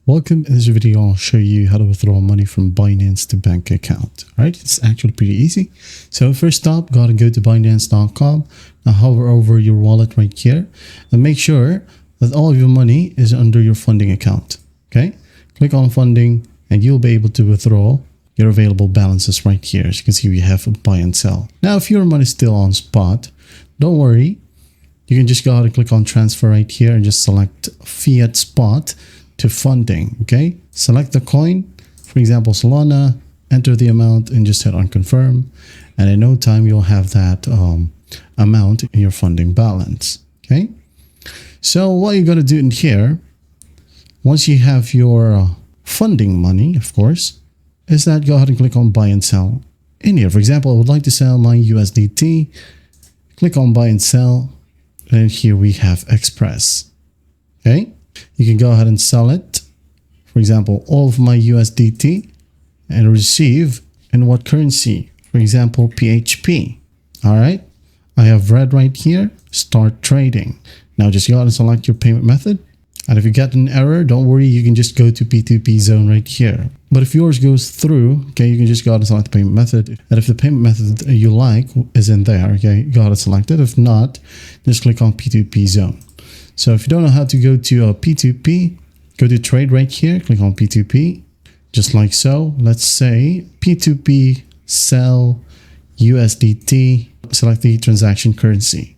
Welcome. In this video, I'll show you how to withdraw money from Binance to bank account. All right, it's actually pretty easy. So first up, gotta go to Binance.com. Now hover over your wallet right here and make sure that all of your money is under your funding account. Okay, click on funding and you'll be able to withdraw your available balances right here. As you can see, we have a buy and sell. Now, if your money is still on spot, don't worry. You can just go ahead and click on transfer right here and just select fiat spot to funding. Okay, select the coin, for example Solana, enter the amount and just hit on confirm, and in no time you'll have that amount in your funding balance. Okay, so what you're going to do in here, once you have your funding money, of course, is that go ahead and click on buy and sell in here. For example, I would like to sell my USDT. Click on buy and sell, and here we have Express. Okay, you can go ahead and sell it, for example, all of my USDT, and receive in what currency? For example, PHP. All right, I have red right here, start trading. Now just go ahead and select your payment method. And if you get an error, don't worry, you can just go to P2P zone right here. But if yours goes through, okay, you can just go ahead and select the payment method. And if the payment method you like is in there, okay, go ahead and select it. If not, just click on P2P zone. So if you don't know how to go to P2P, go to trade right here, click on P2P, just like so. Let's say P2P sell USDT, select the transaction currency.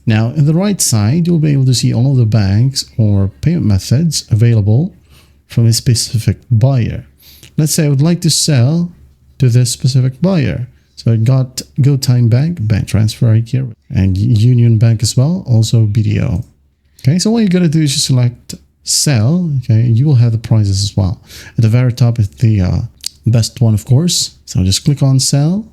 Now, in the right side, you'll be able to see all of the banks or payment methods available from a specific buyer. Let's say I would like to sell to this specific buyer. So I got GoTime Bank, bank transfer right here, and Union Bank as well, also BDO. Okay, so what you're going to do is just select sell, okay, and you will have the prices as well. At the very top is the best one, of course. So just click on sell.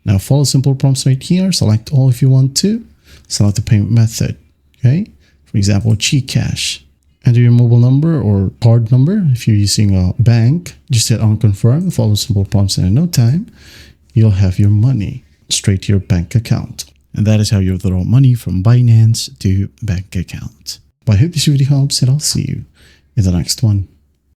Now follow simple prompts right here, select all if you want to. Select the payment method, okay? For example, Gcash. Enter your mobile number or card number. If you're using a bank, just hit on confirm, follow simple prompts, and in no time, you'll have your money straight to your bank account. And that is how you withdraw money from Binance to bank account. But I hope this video helps, and I'll see you in the next one.